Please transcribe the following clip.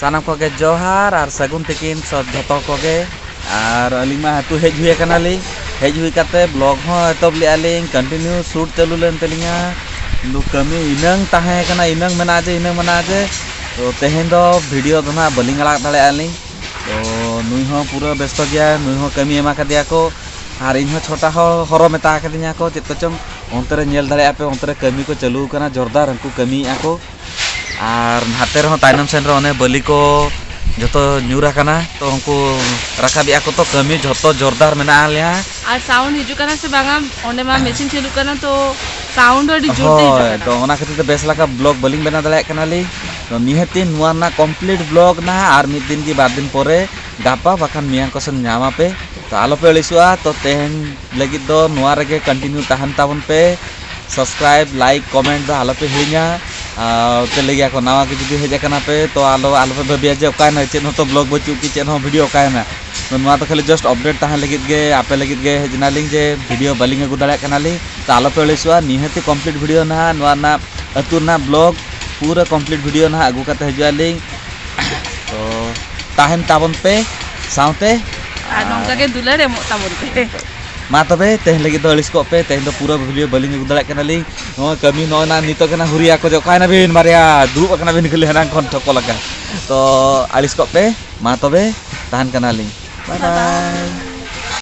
सानाम कोगे जोहार और सगुन तकिन सब जतो कोगे और अलिमा हातु हेज हुए कनाली हेज हुई काते ब्लॉग हो एतब लियालिंग कंटिन्यू शूट चालू लेन तलिंगा दु कमी इनंग ताहे कना इनंग मना जे तो तेहेन दो वीडियो दो ना बलिंग अड़ाग दाड़े आलिंग तो नुई हो पूरा व्यस्त गया नुई हो कमी एमा कदिया को और इन छोटा हो हरो मेता कदिया को चेत को चंग ओंतरे नेल दाड़े आपे ओंतरे कमी को चालू कना जोरदार उनको कमी आको और हाते रहो तायनम सेन रे ओने बलि को जतो न्यूरा कना तो उनको रखाबिया को तो कमी जतो जोरदार मेना आलिया और साउंड हिजु कना से बांगा ओने मा मशीन चालू कना तो साउंड अडी जोरते हिजु तो ओना खातिर ते बेस लका ब्लॉग बलिंग बना दाड़े कनाली तो निहती नुआ ना कंप्लीट ब्लॉग ना और मिद दिन की बाद दिन परे गापा बाखान मियां को सन न्यामा पे तो आलो पे अलिसुआ तो तेहन लगी दो नुआ रगे कंटिन्यू ताहन ताबन पे सब्सक्राइब लाइक कमेंट दो आलो पे हिङा ते लगे को नवा के जुदी हेज कना पे तो आलो पे बबिया जे ओकायना चेन तो ब्लॉग बचू की चेन हो वीडियो ओकायना तो नुआ तो खाली जस्ट अपडेट ताहन लगी गे आपे लगी गे हेजना लिंग जे वीडियो बलिंग अगु दाड़े कनाली तो आलो पे अलिसुआ निहती कंप्लीट वीडियो ना नुआ ना अतु ना ब्लॉग पूरा कंप्लीट वीडियो ना अगु काते हजुआ लिंग तो ताहन ताबन पे साउते आ नोंका के दुलार एमो ताबन पे मा तबे तेहन लगी दो अलिस को पे तेहन दो पूरा वीडियो बलिंग अगु दाड़े कनाली नो कमी नो ना नितो कना हुरिया को जो कायना बिन मारिया दुरुब कना बिन खले हनां खन ठको लगा तो अलिस को पे मा तबे ताहन कनाली बाय बाय।